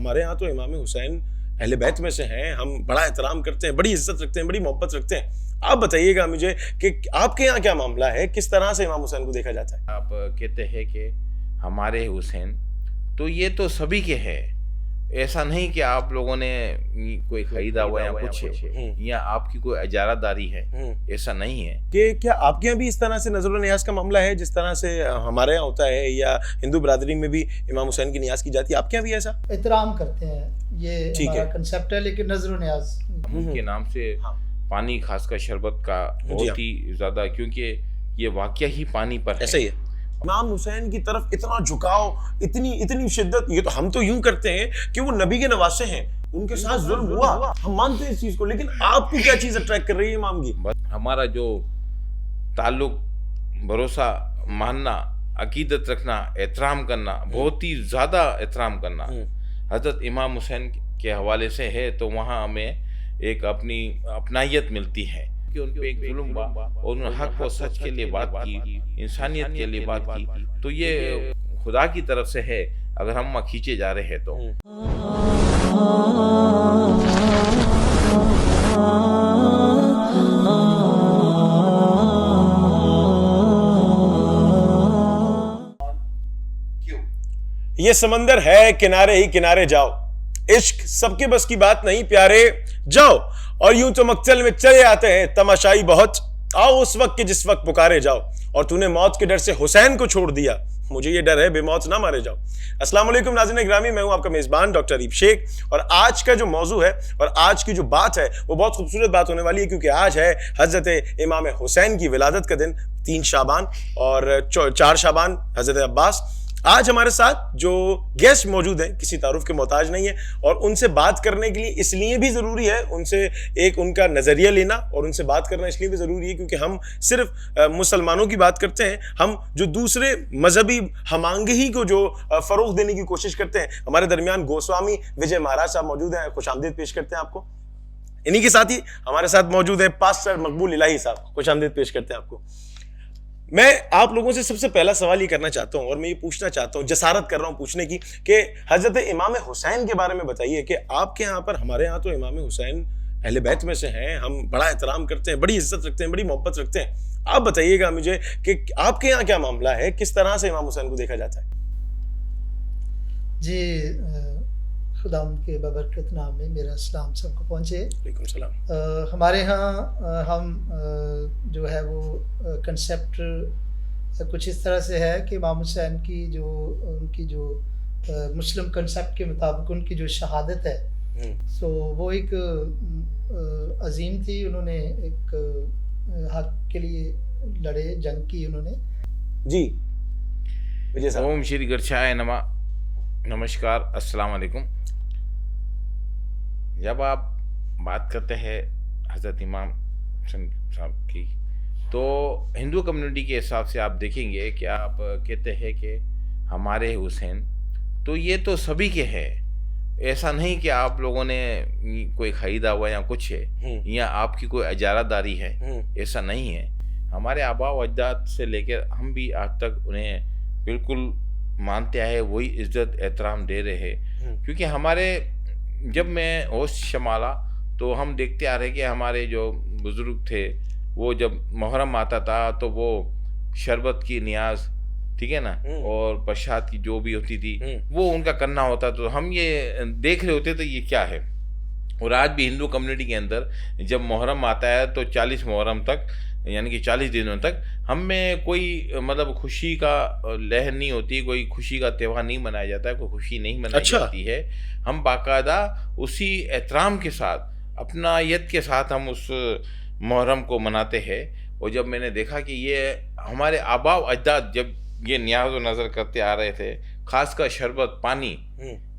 हमारे यहाँ तो इमाम हुसैन अहले बैत में से हैं, हम बड़ा एहतराम करते हैं, बड़ी इज्जत रखते हैं, बड़ी मोहब्बत रखते हैं। आप बताइएगा मुझे कि आपके यहाँ क्या मामला है, किस तरह से इमाम हुसैन को देखा जाता है? आप कहते हैं कि हमारे हुसैन, तो ये तो सभी के हैं। ऐसा नहीं कि आप लोगों ने कोई खरीदा हुआ या कुछ है या आपकी कोई इजारादारी है, ऐसा नहीं है। कि क्या आपके यहाँ भी इस तरह से नजर नियाज का मामला है जिस तरह से हमारे यहाँ होता है, या हिंदू बरादरी में भी इमाम हुसैन की नियाज की जाती है? आपके यहाँ भी ऐसा एहतराम करते हैं, ये हमारा कंसेप्ट है, लेकिन नजर नियाज उनके नाम से पानी, खासकर शरबत का बहुत ही ज्यादा, क्योंकि ये वाकया ही पानी पर है। ऐसा ही है। इमाम हुसैन की तरफ इतना झुकाव, इतनी शिद्दत, ये तो हम तो यूं करते हैं कि वो नबी के नवासे हैं, उनके साथ जुल्म हुआ, हम मानते हैं इस चीज को, लेकिन आपको क्या चीज अट्रैक्ट कर रही है इमाम की? हमारा जो ताल्लुक, भरोसा, मानना, अकीदत रखना, एहतराम करना, बहुत ही ज्यादा एहतराम करना हजरत इमाम हुसैन के हवाले से है, तो वहाँ हमें एक अपनी अपनायत मिलती है कि उन पे एक जुल्म हुआ और उन्होंने हक और सच के लिए बात की, इंसानियत के लिए बात की, तो ये खुदा की तरफ से है। अगर हम खींचे जा रहे हैं तो ये समंदर है, किनारे ही किनारे जाओ, इश्क सबके बस की बात नहीं प्यारे, जाओ और यूं तो मक्तल में चले आते हैं तमाशाई बहुत, आओ उस वक्त के जिस वक्त पुकारे जाओ, और तूने मौत के डर से हुसैन को छोड़ दिया, मुझे ये डर है बेमौत ना मारे जाओ। अस्सलाम वालेकुम नाज़रीन गिरामी, मैं हूं आपका मेज़बान डॉक्टर अरीब शेख, और आज का जो मौजू है और आज की जो बात है वो बहुत खूबसूरत बात होने वाली है, क्योंकि आज है हज़रत इमाम हुसैन की विलादत का दिन, 3 शाबान और 4 शाबान हज़रत अब्बास। आज हमारे साथ जो गेस्ट मौजूद हैं किसी तारुफ के मोहताज नहीं है, और उनसे बात करने के लिए इसलिए भी ज़रूरी है, उनसे एक उनका नज़रिया लेना और उनसे बात करना इसलिए भी ज़रूरी है क्योंकि हम सिर्फ मुसलमानों की बात करते हैं, हम जो दूसरे मजहबी हमांगही को जो फ़रोग़ देने की कोशिश करते हैं। हमारे दरमियान गोस्वामी विजय महाराज साहब मौजूद हैं, खुशामदीद पेश करते हैं आपको। इन्हीं के साथ ही हमारे साथ मौजूद है पास्टर मकबूल इलाही साहब, खुशामदीद पेश करते हैं आपको। मैं आप लोगों से सबसे पहला सवाल ये करना चाहता हूँ और मैं ये पूछना चाहता हूँ, जसारत कर रहा हूँ पूछने की, कि हजरत इमाम हुसैन के बारे में बताइए कि आपके यहाँ पर, हमारे यहाँ तो इमाम हुसैन अहले बैत में से हैं, हम बड़ा एहतराम करते हैं, बड़ी इज्जत रखते हैं, बड़ी मोहब्बत रखते हैं। आप बताइएगा मुझे कि आपके यहाँ क्या मामला है, किस तरह से इमाम हुसैन को देखा जाता है? जी, खुदा उनके बबरकत नाम में मेरा सलाम सबको पहुँचे। वालेकुम सलाम। हमारे यहाँ हम जो है वो कंसेप्ट कुछ इस तरह से है कि इमाम हुसैन की जो उनकी जो मुस्लिम कंसेप्ट के मुताबिक उनकी जो शहादत है, सो वो एक अजीम थी, उन्होंने एक हक के लिए लड़े, जंग की उन्होंने। जी विजय साहब। ओम श्री गच्छाय नमः, नमस्कार, अस्सलाम वालेकुम। जब आप बात करते हैं हज़रत इमाम हुसैन साहब की, तो हिंदू कम्युनिटी के हिसाब से आप देखेंगे कि आप कहते हैं कि हमारे हुसैन, तो ये तो सभी के हैं। ऐसा नहीं कि आप लोगों ने कोई ख़रीदा हुआ या कुछ है या आपकी कोई इजारादारी है, ऐसा नहीं है। हमारे आबा व अजदाद से लेकर हम भी आज तक उन्हें बिल्कुल मानते आए, वही इज़्ज़त एहतराम दे रहे हैं। क्योंकि हमारे, जब मैं होश संभाला तो हम देखते आ रहे कि हमारे जो बुज़ुर्ग थे, वो जब मुहर्रम आता था तो वो शरबत की नियाज, ठीक है ना, और प्रसाद की जो भी होती थी वो उनका करना होता, तो हम ये देख रहे होते तो ये क्या है। और आज भी हिंदू कम्युनिटी के अंदर जब मुहर्रम आता है तो 40 मुहर्रम तक, यानी कि 40 दिनों तक हम में कोई मतलब खुशी का लहर नहीं होती, कोई खुशी का त्यौहार नहीं मनाया जाता है, कोई खुशी नहीं मनाई जाती है। हम बाकायदा उसी एहतराम के साथ, अपनायत के साथ हम उस मुहर्रम को मनाते हैं। और जब मैंने देखा कि ये हमारे आबा व अजदाद जब ये न्याज़ व नज़र करते आ रहे थे, ख़ासकर शरबत, पानी,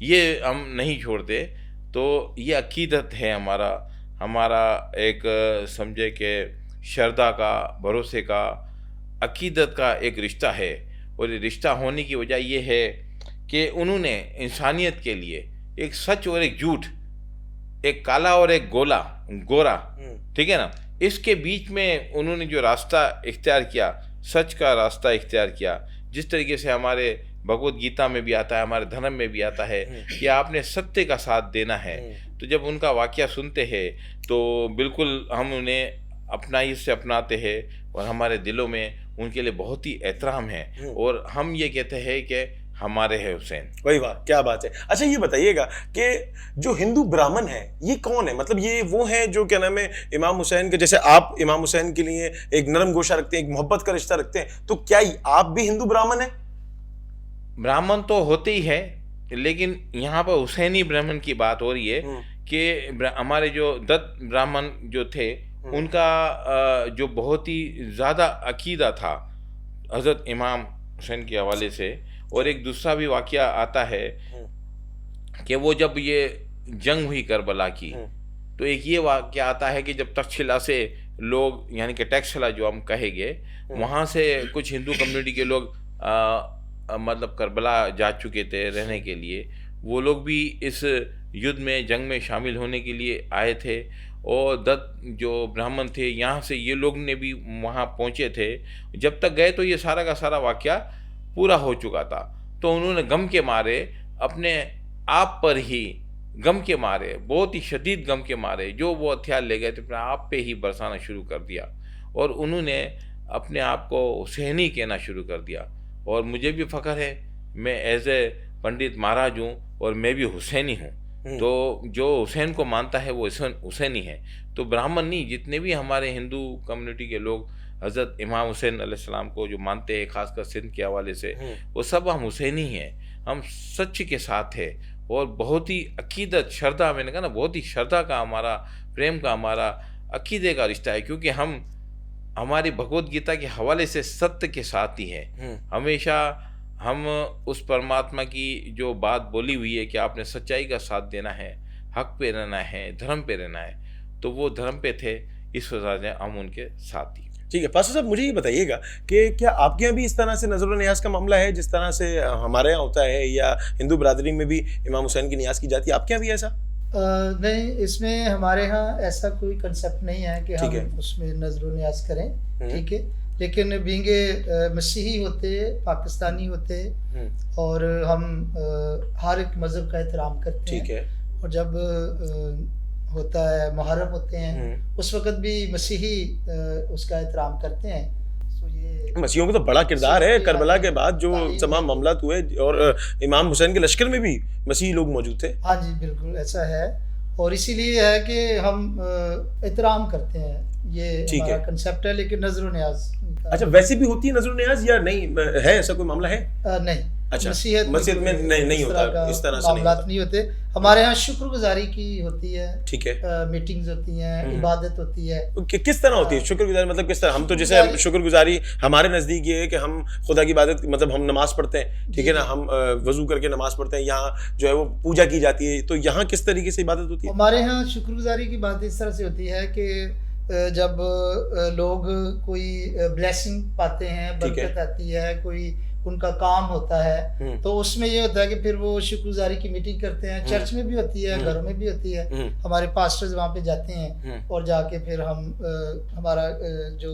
ये हम नहीं छोड़ते, तो ये अकीदत है हमारा एक समझे कि शरदा का, भरोसे का, अकीदत का एक रिश्ता है। और ये रिश्ता होने की वजह ये है कि उन्होंने इंसानियत के लिए एक सच और एक झूठ, एक काला और एक गोरा, ठीक है ना, इसके बीच में उन्होंने जो रास्ता इख्तियार किया, सच का रास्ता इख्तियार किया। जिस तरीके से हमारे भगवत गीता में भी आता है, हमारे धर्म में भी आता है कि आपने सत्य का साथ देना है। तो जब उनका वाकया सुनते हैं तो बिल्कुल हम उन्हें अपना ही से अपनाते हैं और हमारे दिलों में उनके लिए बहुत ही एहतराम है और हम ये कहते हैं कि हमारे है हुसैन। वही वाह, क्या बात है। अच्छा ये बताइएगा कि जो हिंदू ब्राह्मण है ये कौन है? मतलब ये वो है जो क्या नाम है इमाम हुसैन के, जैसे आप इमाम हुसैन के लिए एक नरम गोशा रखते हैं, एक मोहब्बत का रिश्ता रखते हैं, तो क्या आप भी हिंदू ब्राह्मण हैं? ब्राह्मण तो होते ही है, लेकिन यहाँ पर हुसैनी ब्राह्मण की बात हो रही है कि हमारे जो दत्त ब्राह्मण जो थे उनका जो बहुत ही ज़्यादा अकीदा था हज़रत इमाम हुसैन के हवाले से। और एक दूसरा भी वाकया आता है कि वो जब ये जंग हुई करबला की, तो एक ये वाकया आता है कि जब तक्षशिला से लोग, यानी कि टैक्सशिला जो हम कहेंगे, वहाँ से कुछ हिंदू कम्युनिटी के लोग मतलब करबला जा चुके थे रहने के लिए, वो लोग भी इस युद्ध में, जंग में शामिल होने के लिए आए थे। और दत्त जो ब्राह्मण थे यहाँ से, ये लोग ने भी वहाँ पहुँचे थे। जब तक गए तो ये सारा का सारा वाकया पूरा हो चुका था। तो उन्होंने गम के मारे, अपने आप पर ही गम के मारे, बहुत ही शदीद गम के मारे, जो वो हथियार ले गए थे अपने आप पे ही बरसाना शुरू कर दिया और उन्होंने अपने आप को हुसैनी कहना शुरू कर दिया। और मुझे भी फ़ख्र है, मैं एज ए पंडित महाराज हूँ और मैं भी हुसैनी हूँ। तो जो हुसैन को मानता है वो हुसैनी है। तो ब्राह्मण नहीं, जितने भी हमारे हिंदू कम्युनिटी के लोग हज़रत इमाम हुसैन अलैहिस्सलाम को जो मानते हैं, खासकर सिंध के हवाले से, वो सब हम हुसैनी हैं। हम सच के साथ है और बहुत ही अकीदत, श्रद्धा, मैंने कहा ना, बहुत ही श्रद्धा का हमारा, प्रेम का हमारा, अकीदे का रिश्ता है। क्योंकि हम हमारी भगवत गीता के हवाले से सत्य के साथ ही हैं। हमेशा हम उस परमात्मा की जो बात बोली हुई है कि आपने सच्चाई का साथ देना है, हक पे रहना है, धर्म पे रहना है, तो वो धर्म पे थे, इस वजह से हम उनके साथ ही। ठीक है पास्टर साहब, मुझे ये बताइएगा कि क्या आपके यहाँ भी इस तरह से नजर न्याज का मामला है जिस तरह से हमारे यहाँ होता है, या हिंदू बरादरी में भी इमाम हुसैन की न्याज की जाती है? आपके यहाँ भी ऐसा? नहीं, इसमें हमारे यहाँ ऐसा कोई कंसेप्ट नहीं है कि हम उसमें नजर न्याज करें, ठीक है। लेकिन बींगे मसीही होते, पाकिस्तानी होते, और हम हर एक मज़हब का एहतराम करते हैं। ठीक है। और जब होता है मुहर्रम होते हैं, उस वक़्त भी मसीही उसका एहतराम करते हैं। तो ये मसीहियों का तो बड़ा किरदार है। करबला के बाद जो तमाम मामला हुए, और इमाम हुसैन के लश्कर में भी मसीही लोग मौजूद थे। हाँ जी, बिल्कुल ऐसा है। और इसीलिए है कि हम एहतराम करते हैं, ये हमारा कंसेप्ट है। लेकिन नजर न्याज, अच्छा, वैसे भी होती है नजर न्याज या नहीं है? ऐसा कोई मामला है? नहीं। अच्छा, मस्जिद में नहीं होता, इस तरह से नहीं होते। हमारे यहाँ शुक्रगुजारी की होती है, ठीक है, मीटिंग्स होती हैं, इबादत होती है। किस तरह होती है शुक्रगुजारी? मतलब किस तरह? हम तो जैसे शुक्रगुजारी हमारे नज़दीक ये है कि हम खुदा की इबादत, मतलब हम नमाज पढ़ते हैं, ठीक है ना, हम वजू करके नमाज पढ़ते हैं, यहाँ जो है वो पूजा की जाती है। तो यहाँ किस तरीके से इबादत होती है? हमारे यहाँ शुक्रगुजारी की बात इस तरह से होती है कि जब लोग कोई ब्लेसिंग पाते हैं, बरकत आती है, कोई उनका काम होता है, तो उसमें ये होता है कि फिर वो शुक्रगुजारी की मीटिंग करते हैं। चर्च में भी होती है, घरों में भी होती है। हमारे पास्टर्स वहाँ पे जाते हैं और जाके फिर हम हमारा जो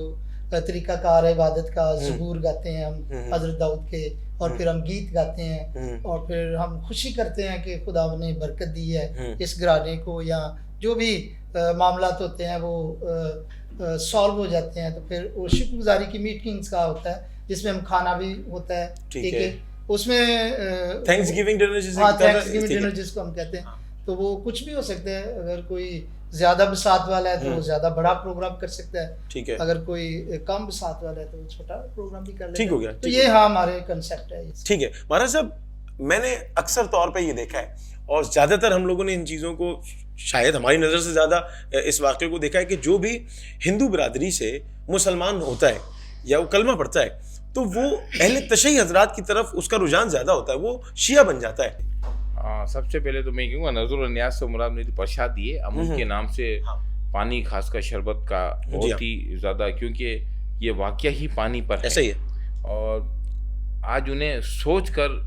तरीकाकार है इबादत का, ज़बूर गाते हैं हम हज़रत दाऊद के, और फिर हम गीत गाते हैं, और फिर हम खुशी करते हैं कि खुदा ने बरकत दी है इस घराने को, या जो भी मामलात होते हैं वो सॉल्व हो जाते हैं। तो फिर वो शुक्रगुजारी की मीटिंग्स का होता है, जिसमें हम खाना भी होता है, ठीक है। उसमें थैंक्सगिविंग डिनर, थैंक्सगिविंग डिनर जिसको हम कहते हैं। तो वो कुछ भी हो सकता है। अगर कोई ज्यादा बसात वाला है तो वो ज्यादा बड़ा प्रोग्राम कर सकता है, ठीक है। अगर कोई कम बसात वाला है तो वो छोटा प्रोग्राम भी कर लेता है। ठीक हो गया। तो ये हाँ हमारे कंसेप्ट है। ठीक है महाराज साहब, मैंने अक्सर तौर पे ये देखा है, और ज़्यादातर हम लोगों ने इन चीज़ों को, शायद हमारी नज़र से ज़्यादा इस वाक़े को देखा है कि जो भी हिंदू बरादरी से मुसलमान होता है या वो कलमा पढ़ता है, तो वो अहले तशय्युअ हज़रात की तरफ उसका रुझान ज़्यादा होता है, वो शिया बन जाता है। सबसे पहले तो मैं कहूँगा नज़र न्याज से मुराद मेरी प्रसाद ये अमूल के नाम से पानी, खासकर शरबत का बहुत ही ज़्यादा, क्योंकि ये वाक़या ही पानी पर है। ऐसा ही है। और आज उन्हें सोच कर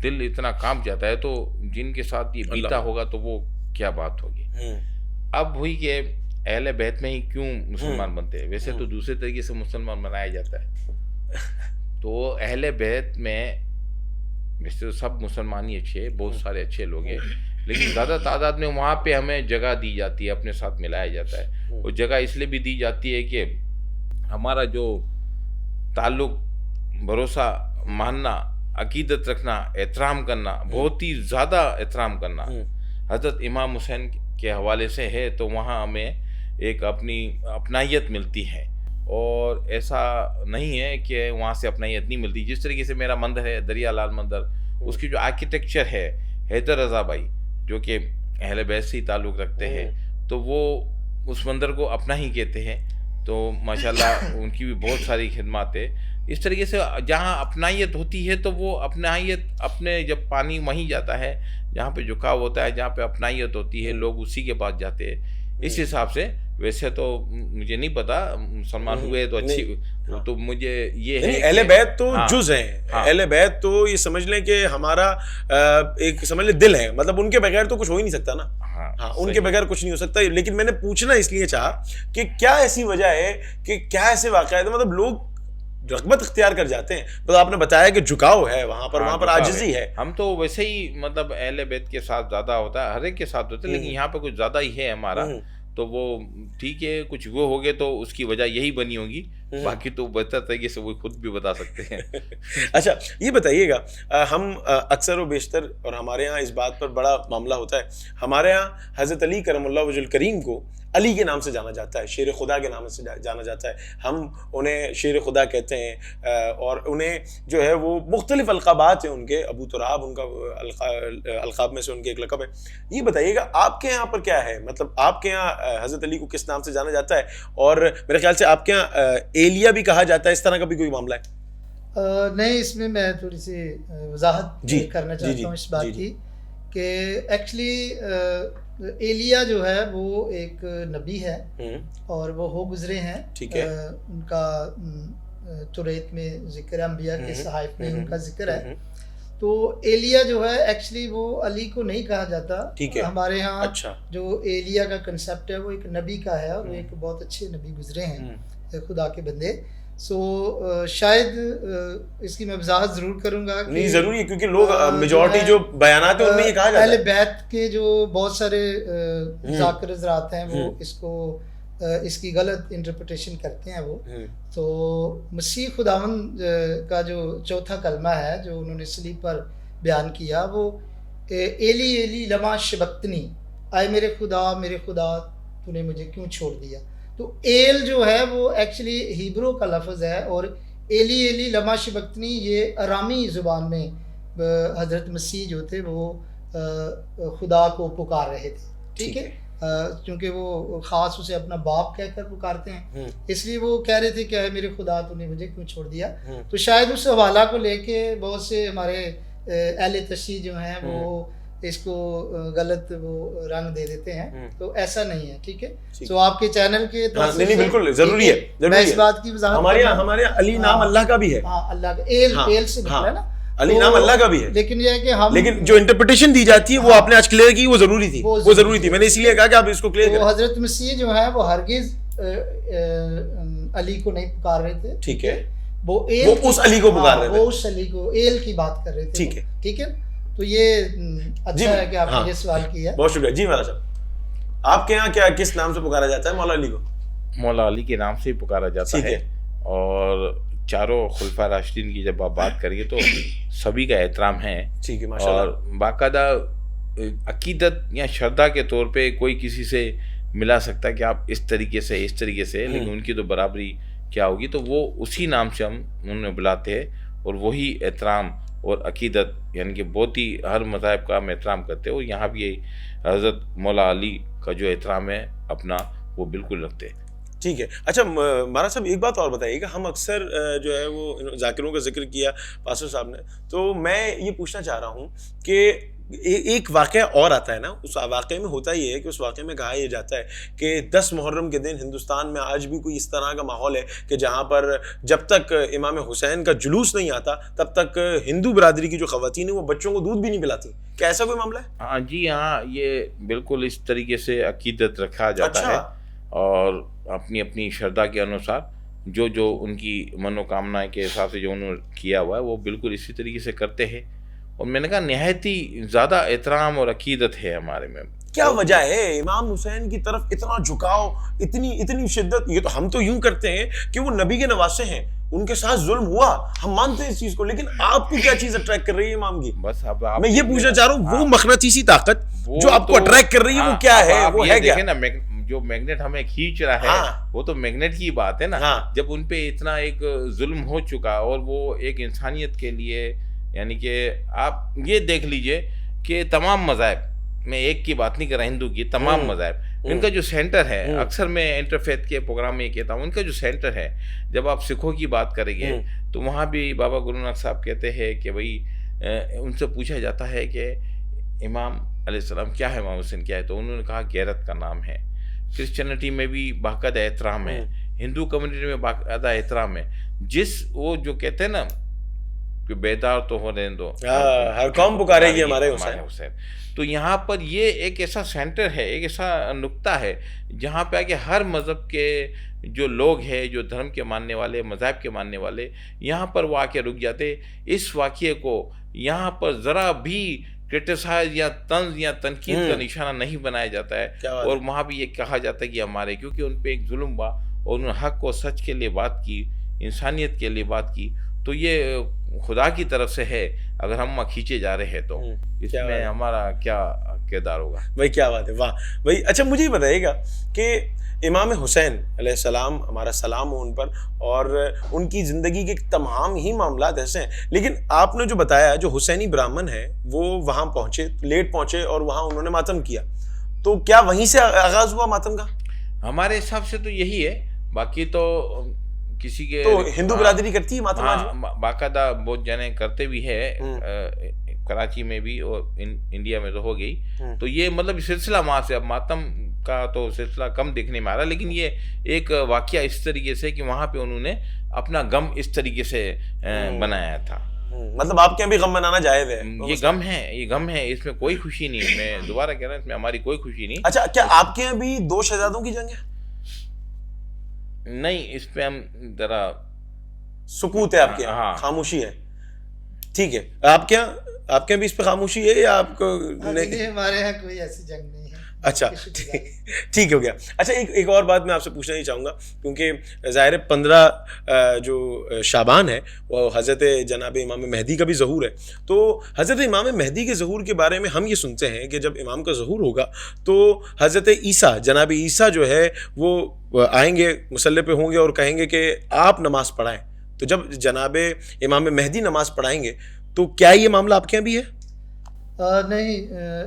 दिल इतना कांप जाता है, तो जिनके साथ ये बीता होगा तो वो क्या बात होगी। अब हुई कि अहले बैत में ही क्यों मुसलमान बनते हैं? वैसे तो दूसरे तरीके से मुसलमान बनाया जाता है। तो अहले बैत में वैसे तो सब मुसलमान ही अच्छे हैं, बहुत सारे अच्छे लोग हैं, लेकिन ज़्यादा तादाद में वहाँ पे हमें जगह दी जाती है, अपने साथ मिलाया जाता है। वो जगह इसलिए भी दी जाती है कि हमारा जो ताल्लुक़, भरोसा, मानना, अकीदत रखना, एहतराम करना, बहुत ही ज़्यादा एहतराम करना हज़रत इमाम हुसैन के हवाले से है, तो वहाँ हमें एक अपनी अपनायत मिलती है। और ऐसा नहीं है कि वहाँ से अपनायत नहीं मिलती। जिस तरीके से मेरा मंदिर है दरिया लाल मंदिर, उसकी जो आर्किटेक्चर है, हैदर रज़ा भाई जो कि अहले बैत से ही ताल्लुक़ रखते हैं, तो वो उस मंदिर को अपना ही कहते हैं। तो माशाल्लाह उनकी भी बहुत सारी खिदमत है। इस तरीके से जहाँ अपनायत होती है, तो वो अपनायत अपने जब पानी वहीं जाता है जहाँ पे झुकाव होता है, जहाँ पे अपनायत होती है, लोग उसी के पास जाते हैं। इस हिसाब से वैसे तो मुझे नहीं पता, मुसलमान हुए तो अच्छी, तो मुझे ये है अहले बैत तो हाँ, जुज़ हैं। हाँ, अहले बैत तो ये समझ लें कि हमारा एक समझ लें दिल है, मतलब उनके बगैर तो कुछ हो ही नहीं सकता ना। हाँ, उनके बगैर कुछ नहीं हो सकता। लेकिन मैंने पूछना इसलिए चाहा कि क्या ऐसी वजह है कि क्या ऐसे वाक़या है, मतलब लोग रग़बत इख्तियार कर जाते हैं। तो आपने बताया कि झुकाव है वहाँ पर, वहाँ पर आजिज़ी है। हम तो वैसे ही मतलब अहले बैत के साथ ज़्यादा होता है, हर एक के साथ होता है, लेकिन यहाँ पे कुछ ज़्यादा ही है हमारा। तो वो ठीक है, कुछ वो हो गए तो उसकी वजह यही बनी होगी, बाकी तो बेहतर तरीके से वो खुद भी बता सकते हैं। अच्छा, ये बताइएगा, हम अक्सर व बेशतर, और हमारे यहाँ इस बात पर बड़ा मामला होता है, हमारे यहाँ हज़रत अली करमुल्लाह वजहुल करीम को अली के नाम से जाना जाता है, शेर खुदा के नाम से जाना जाता है। हम उन्हें शेर खुदा कहते हैं, और उन्हें जो है वो मुख्तलिफ अलक़ाबात हैं उनके, अबू तुराब उनका अलक़ाब में से उनके एक लक़ब है। ये बताइएगा आपके यहाँ पर क्या है, मतलब आपके यहाँ हज़रत अली को किस नाम से जाना जाता है? और मेरे ख्याल से आपके यहाँ एलिया भी कहा जाता है, इस तरह का भी कोई मामला है? नहीं, इसमें मैं थोड़ी सी वजाहत करना चाहता हूँ इस बात की कि एक्चुअली एलिया जो है वो एक नबी है और वो हो गुजरे हैं। ठीक है। उनका तुरैत में जिक्र है, अंबिया के सहाइफ में उनका जिक्र है। तो एलिया जो है एक्चुअली वो अली को नहीं कहा जाता। ठीक है। हमारे यहाँ अच्छा। जो एलिया का कंसेप्ट है वो एक नबी का है, और वो एक बहुत अच्छे नबी गुजरे हैं, खुदा के बंदे। शायद इसकी मैं वजाहत जरूर करूंगा। नहीं, जरूरी है, क्योंकि लोग मेजॉरिटी जो बयानात है उनमें ये कहा जाता है। अहले बैत के जो बहुत सारे ज़ाकिर हज़रात हैं वो इसको इसकी गलत इंटरप्रिटेशन करते हैं वो। तो मसीह खुदावंद का जो चौथा कलमा है जो उन्होंने सलीब पर बयान किया, वो एली एली लमा शबक्तनी, आए मेरे खुदा तूने मुझे क्यों छोड़ दिया। तो एल जो है वो एक्चुअली हिब्रू का लफ्ज़ है, और एली एली लमा शबक्तनी ये अरामी ज़ुबान में हज़रत मसीह जो थे वो खुदा को पुकार रहे थे। ठीक है, क्योंकि वो ख़ास उसे अपना बाप कहकर पुकारते हैं, इसलिए वो कह रहे थे कि मेरे खुदा तूने मुझे क्यों छोड़ दिया। तो शायद उस हवाला को लेके बहुत से हमारे अहले तशरीह जो हैं वो इसको गलत वो रंग दे देते हैं। तो ऐसा नहीं है। ठीक है, तो आपके चैनल के नहीं, बिल्कुल जरूरी है, मैं इस बात की वजाहत हमारे अली नाम अल्लाह का भी है। हाँ, अल्लाह का एल से निकला है ना, अली नाम अल्लाह का भी है। लेकिन यह है कि लेकिन जो इंटरप्रिटेशन दी जाती है वो आपने आज क्लियर की, वो जरूरी थी। मैंने इसीलिए कहा कि आप इसको क्लियर करें। हजरत मसीह जो है वो हरगिज अली को नहीं पुकार रहे थे। ठीक है, वो उस अली को पुकार रहे थे, वो उस अली को, एल की बात कर रहे थे। ठीक है, ठीक है। तो ये अच्छा है कि आपने ये सवाल किया। बहुत शुक्रिया जी। महाराज साहब, आपके यहाँ क्या किस नाम से पुकारा जाता है मौला अली को? मौला अली के नाम से ही पुकारा जाता है। और चारों खुलफा राशिदीन की जब आप बात करिए तो सभी का एहतराम है। ठीक है, माशाल्लाह। और बाकायदा अकीदत या श्रद्धा के तौर पे कोई किसी से मिला सकता है कि आप इस तरीके से लेकिन उनकी तो बराबरी क्या होगी, तो वो उसी नाम से हम उन्हें बुलाते हैं। और वही एहतराम और अकीदत यानी कि बहुत ही हर मज़हब का हम एहतराम करते हैं, और यहाँ भी हज़रत मौला अली का जो एहतराम है अपना वो बिल्कुल रखते हैं। ठीक है। अच्छा महाराज साहब, एक बात और बताइएगा, हम अक्सर जो है वो जाकिरों का जिक्र किया पास्टर साहब ने, तो मैं ये पूछना चाह रहा हूँ कि एक वाक़या और आता है ना, उस वाक़े में होता ही है कि उस वाक़े में कहा यह जाता है कि 10 मुहर्रम के दिन हिंदुस्तान में आज भी कोई इस तरह का माहौल है कि जहाँ पर जब तक इमाम हुसैन का जुलूस नहीं आता तब तक हिंदू बरादरी की जो ख़वातीन है वो बच्चों को दूध भी नहीं पिलाती। क्या ऐसा कोई मामला है? हाँ जी, हाँ, ये बिल्कुल इस तरीके से अकीदत रखा जाता है, और अपनी अपनी श्रद्धा के अनुसार जो उनकी मनोकामना के हिसाब से जो उन्होंने किया हुआ है वो बिल्कुल इसी तरीके से करते हैं। और मैंने कहा नहायत ही ज़्यादा एहतराम और अकीदत है हमारे में। क्या वजह है इमाम हुसैन की तरफ इतना झुकाव, इतनी इतनी शिद्दत? ये तो हम तो यूं करते हैं कि वो नबी के नवासे हैं, उनके साथ जुल्म हुआ, हम मानते हैं इस चीज को, लेकिन आपको क्या चीज अट्रैक्ट कर रही है इमाम की? बस अब आप मैं ये पूछना चाह रहा हूँ, वो हाँ, मखनतीसी ताकत वो जो आपको तो- अट्रैक्ट कर रही है, हाँ, वो क्या अब है, आप वो ये है क्या? देखें ना, जो मैग्नेट हमें खींच रहा है, हाँ। वो तो मैग्नेट की बात है ना। हाँ। जब उन पे इतना एक जुल्म हो चुका और वो एक इंसानियत के लिए, यानी कि आप ये देख लीजिए कि तमाम मज़ाहिब, मैं एक की बात नहीं कर रहा, हिंदू की तमाम मज़ाहिब, इनका जो सेंटर है, अक्सर मैं इंटरफेथ के प्रोग्राम में ये कहता हूँ, इनका जो सेंटर है, जब आप सिखों की बात करेंगे तो वहाँ भी बाबा गुरु नानक साहब कहते हैं कि भाई उनसे पूछा जाता है कि इमाम अलैहिस्सलाम क्या है, इमाम हुसैन क्या है, तो उन्होंने कहा गैरत का नाम है। क्रिश्चियनिटी में भी बाकायदा एहतराम है, हिंदू कम्युनिटी में बाकायदा एहतराम है। जिस वो जो कहते हैं ना कि बेदार तो हो रहने दो, हर कौम पुकारेगी हमारे हुसैन। तो यहाँ पर ये एक ऐसा सेंटर है, एक ऐसा नुक्ता है जहाँ पे आके हर मज़हब के जो लोग हैं, जो धर्म के मानने वाले, मज़हब के मानने वाले, यहाँ पर वो आके रुक जाते। इस वाक़ये को यहाँ पर ज़रा भी क्रिटिसाइज या तंज या तनकीद का निशाना नहीं बनाया जाता है। और वहाँ भी ये कहा जाता है कि हमारे, क्योंकि उन पर एक जुल्म हुआ और उन्होंने हक़ और सच के लिए बात की, इंसानियत के लिए बात की, तो ये खुदा की तरफ से है। अगर हम खींचे जा रहे हैं तो इसमें हमारा क्या किरदार होगा? भाई क्या बात है, वाह भाई। अच्छा मुझे ये बताइएगा कि इमाम हुसैन अलैहिस्सलाम, हमारा सलाम हो उन पर, और उनकी ज़िंदगी के तमाम ही मामलात ऐसे हैं, लेकिन आपने जो बताया, जो हुसैनी ब्राह्मण है वो वहाँ पहुँचे, लेट पहुँचे और वहाँ उन्होंने मातम किया, तो क्या वहीं से आगाज़ हुआ मातम का? हमारे हिसाब से तो यही है, बाकी तो किसी के तो हिंदू बिरादरी करती है मातम? बाकायदा बहुत जने करते भी है, कराची में भी और इंडिया में तो हो गई। तो ये मतलब सिलसिला वहाँ से, अब मातम का तो सिलसिला कम देखने में आ रहा, लेकिन ये एक वाकया इस तरीके से कि वहाँ पे उन्होंने अपना गम इस तरीके से बनाया था। मतलब आपके यहाँ भी गम मनाना जायज़ है? ये गम है, ये गम है, इसमें कोई खुशी नहीं। मैं दोबारा कह रहा हूँ, इसमें हमारी कोई खुशी नहीं। अच्छा, क्या आपके यहाँ भी 2 शहजादों की जंग है? नहीं, इस पे हम जरा सुकूत है आपके यहाँ, खामोशी है, ठीक है। आपके यहाँ भी इस पे खामोशी है या आपको? नहीं, हमारे यहाँ कोई ऐसी जंग नहीं है। अच्छा, ठीक हो गया। अच्छा, एक और बात मैं आपसे पूछना ही चाहूँगा, क्योंकि ज़ाहिर 15 जो शाबान है वो हज़रत जनाब इमाम मेहदी का भी ज़हूर है। तो हज़रत इमाम मेहदी के ज़हूर के बारे में हम ये सुनते हैं कि जब इमाम का ज़हूर होगा तो हज़रत ईसा, जनाब ईसा जो है वो आएंगे, मुसल्ले पे होंगे और कहेंगे कि आप नमाज़ पढ़ाएं। तो जब जनाब इमाम मेहदी नमाज़ पढ़ाएंगे तो क्या ये मामला आपके यहाँ भी है? नहीं,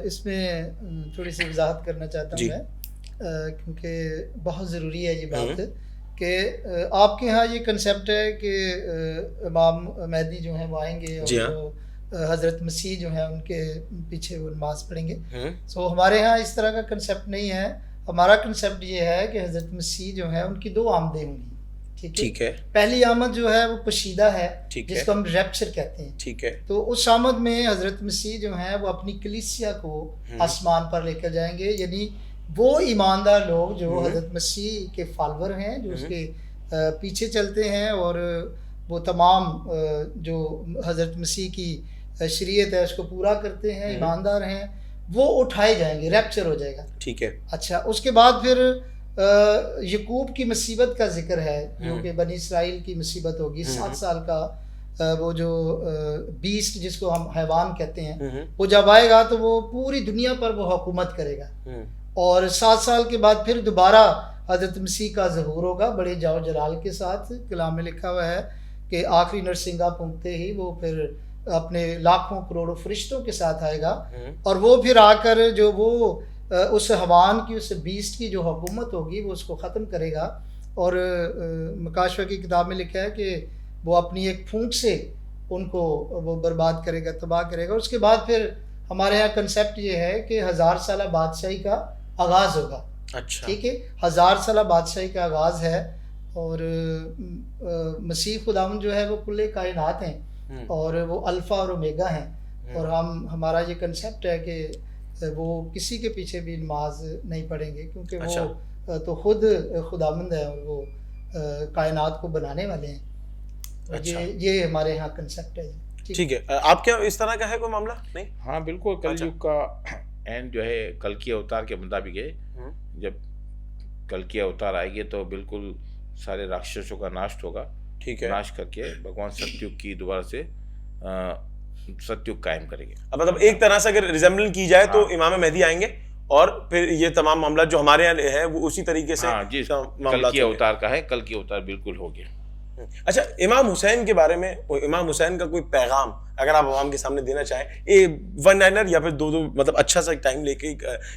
इसमें थोड़ी सी वजाहत करना चाहता हूँ मैं, क्योंकि बहुत ज़रूरी है ये बात कि आपके यहाँ ये कंसेप्ट है कि इमाम मेहदी जो हैं वो आएंगे और जो हज़रत मसीह जो हैं उनके पीछे वो नमाज़ पढ़ेंगे। सो हमारे यहाँ इस तरह का कंसेप्ट नहीं है। हमारा कंसेप्ट ये है कि हज़रत मसीह जो है उनकी 2 आमदें होंगी। ठीक है। पहली आमद जो है वो पशीदा है, जिसको हम रैप्चर कहते हैं। ठीक है। तो उस आमद में हजरत मसीह जो है वो अपनी कलीसिया को आसमान पर लेकर जाएंगे, यानी वो ईमानदार लोग जो हजरत मसीह के फॉलोअर हैं, जो उसके पीछे चलते हैं और वो तमाम जो हजरत मसीह की शरीयत है उसको पूरा करते हैं, ईमानदार हैं, वो उठाए जाएंगे, रैप्चर हो जाएगा। ठीक है। अच्छा, उसके बाद फिर यकूब की मुसीबत का जिक्र है, जो कि बनी इसराइल की मुसीबत होगी। 7 साल का वो जो बीस्ट जिसको हम हैवान कहते हैं, वो जब आएगा तो वो पूरी दुनिया पर वो हुकूमत करेगा। और 7 साल के बाद फिर दोबारा हजरत मसीह का ज़हूर होगा बड़े जाओ जलाल के साथ। कलाम में लिखा हुआ है कि आखिरी नरसिंगा फूंकते ही वो फिर अपने लाखों करोड़ों फरिश्तों के साथ आएगा, और वो फिर आकर जो वो उस हवान की, उस बीस्ट की जो हुकूमत होगी वो उसको ख़त्म करेगा। और मकाशवा की किताब में लिखा है कि वो अपनी एक फूंक से उनको वो बर्बाद करेगा, तबाह करेगा। उसके बाद फिर हमारे यहाँ कंसेप्ट ये है कि 1000 साल बादशाही का आगाज़ होगा। अच्छा, ठीक है, 1000 साल बादशाही का आगाज़ है। और मसीह खुदावंद जो है वो कुल्ले कायनात हैं और वो अल्फ़ा और ओमेगा हैं। और हमारा ये कंसेप्ट है कि वो किसी के पीछे भी नमाज नहीं पढ़ेंगे, क्योंकि वो तो खुद खुदावंद है और वो कायनात को बनाने वाले हैं। ये हमारे यहाँ कंसेप्ट है। ठीक है। आप क्या इस तरह का है कोई मामला? नहीं। हाँ बिल्कुल, कलयुग का एंड जो है कल की अवतार के मुताबिक है। जब कल की अवतार आएगी तो बिल्कुल सारे राक्षसों का नाश होगा। ठीक है। नाश करके भगवान सतयुग की दोबारा से सतयुग कायम करेंगे। अब मतलब एक तरह से अगर रिजेम्बल की जाए तो इमाम मेहदी आएंगे और फिर ये तमाम मामला जो हमारे यहाँ है वो उसी तरीके से जी कल की अवतार का है, कल की अवतार बिल्कुल हो गया। अच्छा, इमाम हुसैन के बारे में, इमाम हुसैन का कोई पैगाम अगर आप आवाम के सामने देना चाहें, वन लाइनर या फिर दो मतलब अच्छा सा टाइम लेके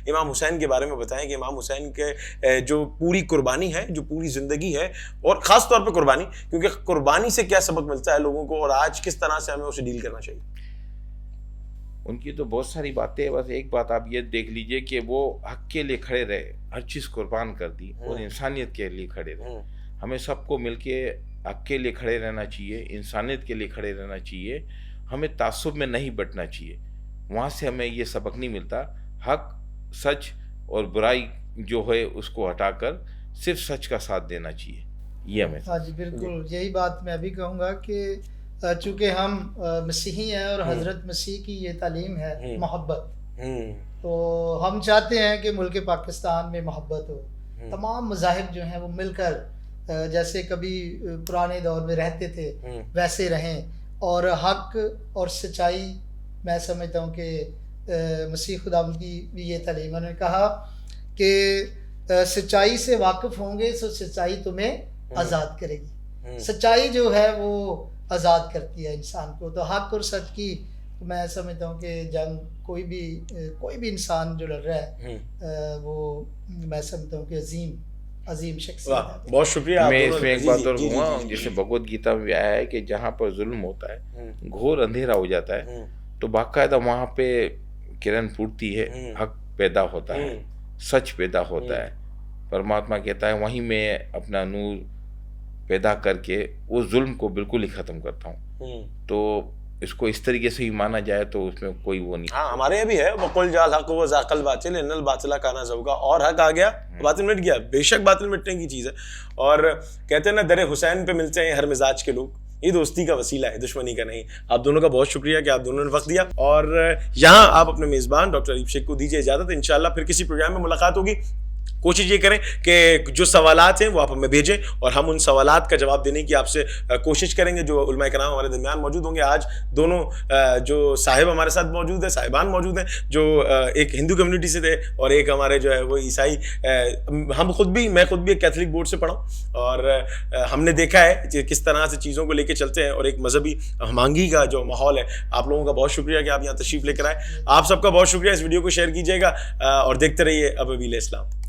इमाम हुसैन के बारे में बताएं कि इमाम हुसैन के जो पूरी कुर्बानी है, जो पूरी जिंदगी है, और खास तौर पे कुर्बानी, क्योंकि कुर्बानी से क्या सबक मिलता है लोगों को और आज किस तरह से हमें उसे डील करना चाहिए। उनकी तो बहुत सारी बातें हैं, बस एक बात आप ये देख लीजिए कि वो हक के लिए खड़े रहे, हर चीज़ कुर्बान कर दी और इंसानियत के लिए खड़े रहे। हमें सबको मिलके हक के लिए खड़े रहना चाहिए, इंसानियत के लिए खड़े रहना चाहिए, हमें तासुब में नहीं बटना चाहिए। वहाँ से हमें ये सबक नहीं मिलता। हक, सच और बुराई जो है उसको हटाकर सिर्फ सच का साथ देना चाहिए, ये हमें। हाँ जी बिल्कुल, यही बात मैं भी कहूँगा कि चूँकि हम मसीही हैं और हज़रत मसीह की ये तालीम है मोहब्बत, तो हम चाहते हैं कि मुल्क पाकिस्तान में मोहब्बत हो, तमाम मज़ाहिब जो हैं वो मिलकर जैसे कभी पुराने दौर में रहते थे वैसे रहें, और हक और सच्चाई, मैं समझता हूँ कि मसीह खुदा की भी ये तालीम, उन्होंने कहा कि सच्चाई से वाकिफ़ होंगे तो सच्चाई तुम्हें आज़ाद करेगी। सच्चाई जो है वो आज़ाद करती है इंसान को। तो हक और सच की मैं समझता हूँ कि जंग कोई भी इंसान जो लड़ रहा है वो मैं समझता हूँ कि अजीम शख्सियत है। बहुत शुक्रिया। मैं इसमें एक बात और कहूँगा, जैसे भगवत गीता में आया है कि जहाँ पर जुल्म होता है, घोर अंधेरा हो जाता है, तो बाकायदा वहाँ पे किरण फूटती है, हक पैदा होता है, सच पैदा होता है। परमात्मा कहता है वहीं मैं अपना नूर पैदा करके उस जुल्म को बिल्कुल ही ख़त्म करता हूँ। तो इसको इस तरीके से ही माना जाए तो उसमें कोई वो नहीं। हाँ, हमारे यहाँ भी है, वकुल जाल हक व ज़ाक़ल बातिल इन्नल बातिला काना ज़हूक़ा, और हक आ गया बातिल मिट गया। बेशक बातिल मिटने की चीज़ है, और कहते हैं ना दरे हुसैन पे मिलते हैं हर मिजाज के लोग। ये दोस्ती का वसीला है, दुश्मनी का नहीं। आप दोनों का बहुत शुक्रिया कि आप दोनों ने वक्त दिया, और यहाँ आप अपने मेज़बान डॉक्टर अरीफ शेख को दीजिए इजाज़त। इंशाअल्लाह फिर किसी प्रोग्राम में मुलाकात होगी। कोशिश ये करें कि जो सवालात हैं वो आप हमें भेजें और हम उन सवालात का जवाब देने की आपसे कोशिश करेंगे। जो उलमा कराम हमारे दरमियान मौजूद होंगे, आज दोनों जो साहिब हमारे साथ मौजूद है, साहिबान मौजूद हैं, जो एक हिंदू कम्युनिटी से थे और एक हमारे जो है वो ईसाई। मैं खुद भी एक कैथलिक बोर्ड से पढ़ा और हमने देखा है कि किस तरह से चीज़ों को लेकर चलते हैं और एक मजहबी हमआहंगी का जो माहौल है। आप लोगों का बहुत शुक्रिया कि आप यहाँ तशरीफ़ लेकर आए। आप सबका बहुत शुक्रिया। इस वीडियो को शेयर कीजिएगा और देखते रहिए अब अबील इस्लाम।